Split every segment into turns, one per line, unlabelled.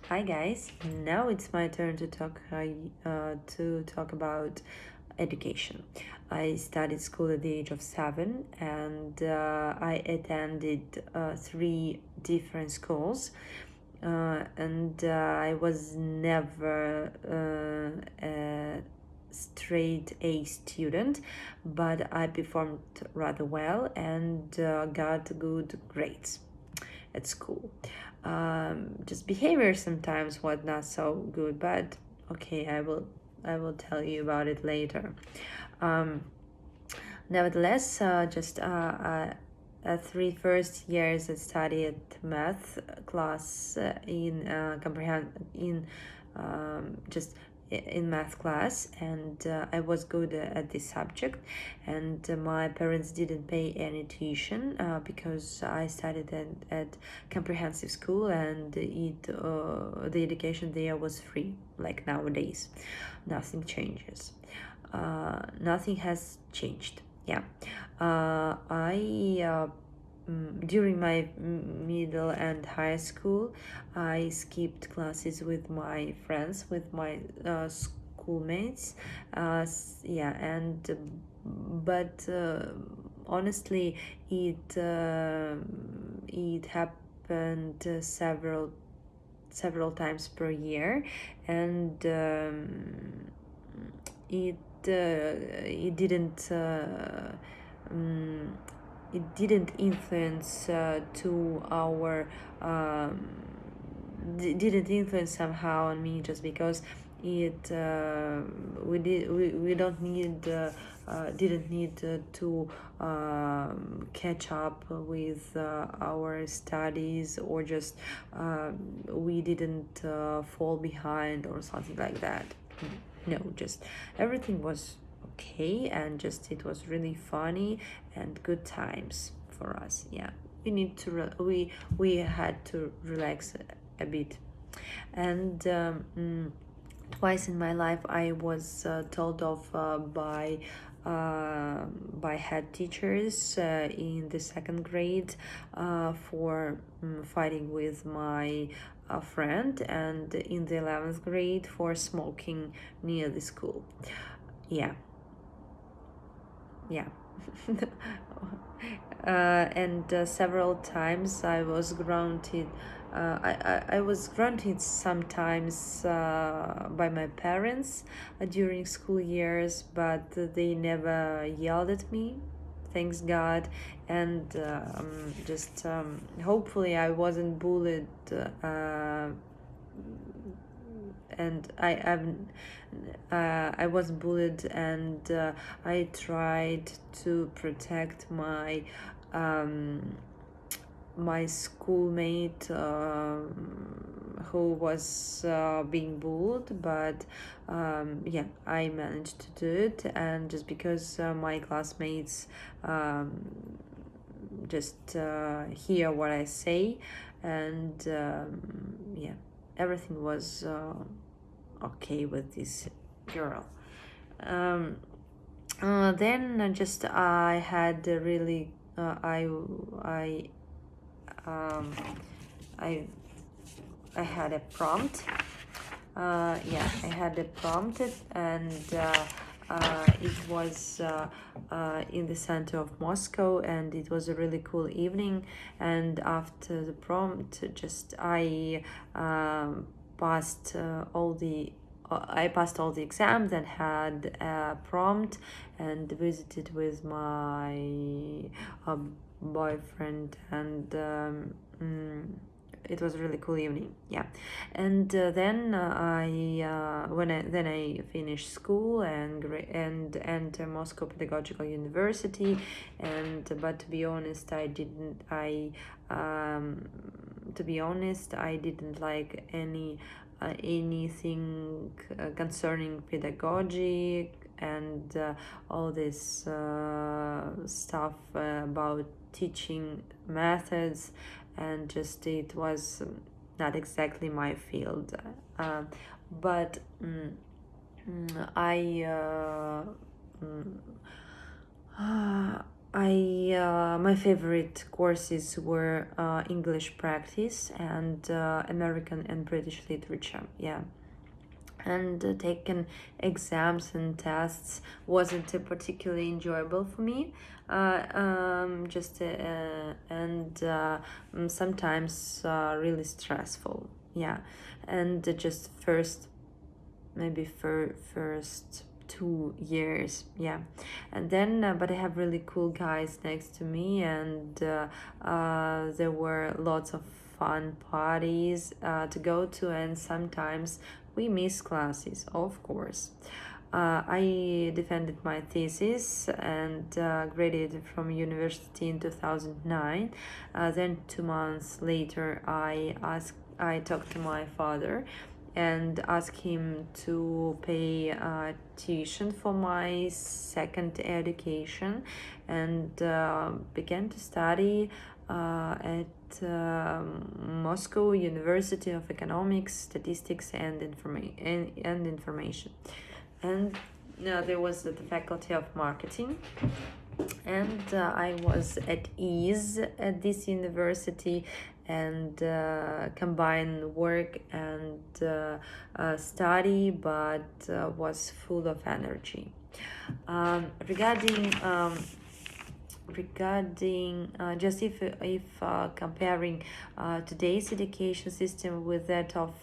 Hi guys. Now it's my turn to talk about education. I started school at the age of 7, and I attended three different schools. And I was never a straight A student, but I performed rather well and got good grades at school. Just behavior sometimes was not so good, but okay, I will tell you about it later. Um, Nevertheless, just three first years I studied math class just in math class, and I was good at this subject, and my parents didn't pay any tuition because I studied at comprehensive school, and the education there was free like nowadays. Nothing changes. Nothing has changed. Yeah. During my middle and high school, I skipped classes with my friends, with my schoolmates. Yeah, and but honestly, it happened several times per year, and it it didn't um, it didn't influence to our um, didn't influence somehow on me, just because it we don't need didn't need to catch up with our studies, or just we didn't fall behind or something like that. No, just everything was okay, and just it was really funny and good times for us. Yeah, we need to we had to relax a bit. And twice in my life I was told off by head teachers in the second grade for fighting with my friend, and in the 11th grade for smoking near the school. Yeah, yeah. And several times I was grounded. I was granted sometimes by my parents during school years, but they never yelled at me, thanks God. And just hopefully I wasn't bullied. And I was bullied, and I tried to protect my schoolmate who was being bullied, but yeah, I managed to do it. And just because my classmates just hear what I say, and yeah, everything was okay with this girl. Um, then just I had a really um, I I had a prompt. Yeah, I had a prompt, and it was in the center of Moscow, and it was a really cool evening. And after the prompt, just passed all the I passed all the exams and had a prompt, and visited with my boyfriend, and it was a really cool evening. Yeah. And then I finished school and enter Moscow Pedagogical University. And but to be honest, to be honest, I didn't like anything concerning pedagogy, and all this stuff about teaching methods, and just it was not exactly my field. But I My favorite courses were English practice and American and British literature. Yeah, and taking exams and tests wasn't particularly enjoyable for me. Just and Sometimes really stressful. Yeah, and just maybe for first 2 years. Yeah, and then but I have really cool guys next to me, and there were lots of fun parties to go to, and sometimes we miss classes, of course. I defended my thesis and graduated from university in 2009. Then 2 months later, I talked to my father and asked him to pay tuition for my second education, and began to study at Moscow University of Economics, Statistics, and Information. And there was the Faculty of Marketing, and I was at ease at this university, and combined work and study, but was full of energy. Regarding just if comparing today's education system with that of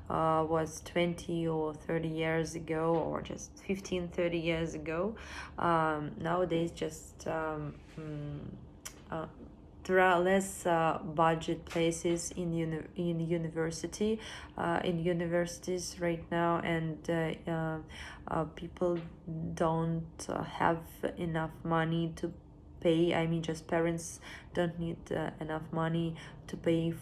was 20 or 30 years ago, or just 15-30 years ago, nowadays just there are less budget places in universities right now, and people don't have enough money to pay. I mean, just parents don't need enough money to pay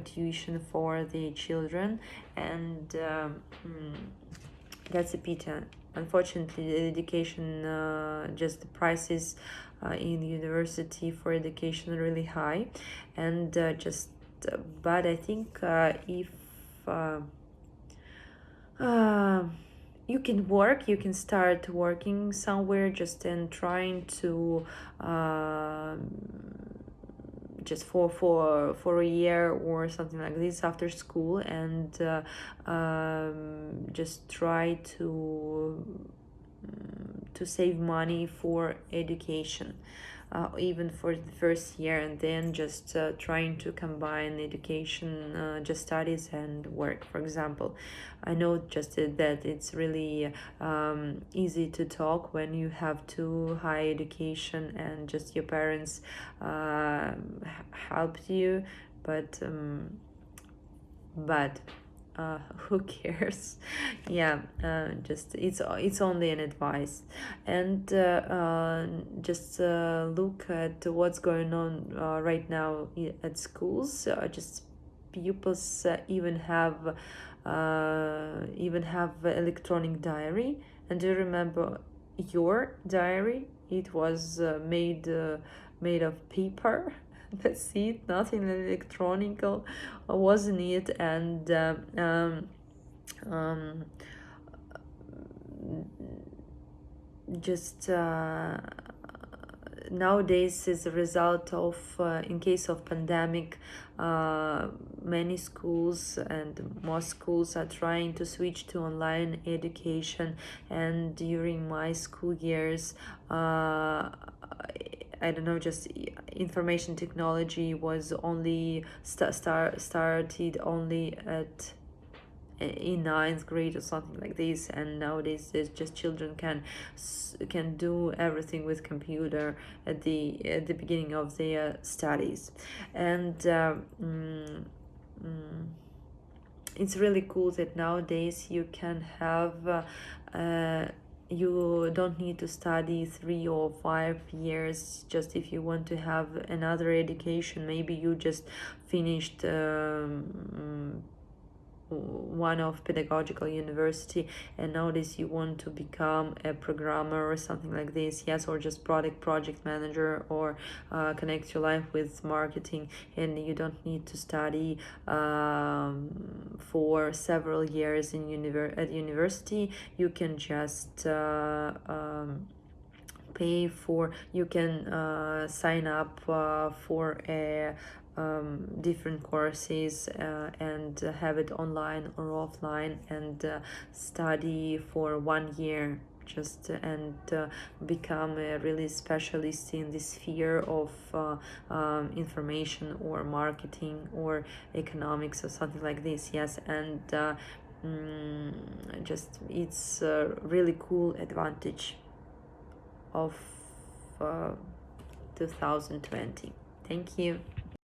tuition for their children, and that's a pity. Unfortunately, the education, just the prices in university for education are really high, and but I think if you can work, you can start working somewhere just and trying to just for a year or something like this after school, and just try to save money for education, even for the first year, and then just trying to combine education, just studies and work. For example, I know just that it's really easy to talk when you have too high education and just your parents helped you, but who cares? Yeah, just it's only an advice, and just look at what's going on right now at schools. Just pupils even have electronic diary. And do you remember your diary? It was made of paper. That's it, nothing electronic wasn't it? And um, just nowadays, as a result of in case of pandemic, many schools and most schools are trying to switch to online education, and during my school years, I don't know, just information technology was only started only at in ninth grade or something like this, and nowadays there's just children can do everything with computer at the beginning of their studies, and it's really cool that nowadays you can have you don't need to study 3 or 5 years just if you want to have another education. Maybe you just finished one of pedagogical university, and nowadays you want to become a programmer or something like this, yes, or just project manager, or connect your life with marketing, and you don't need to study for several years at university. You can just pay for, you can sign up for a different courses and have it online or offline, and study for 1 year just and become a really specialist in this sphere of information or marketing or economics or something like this. Yes, and just it's a really cool advantage of 2020. Thank you.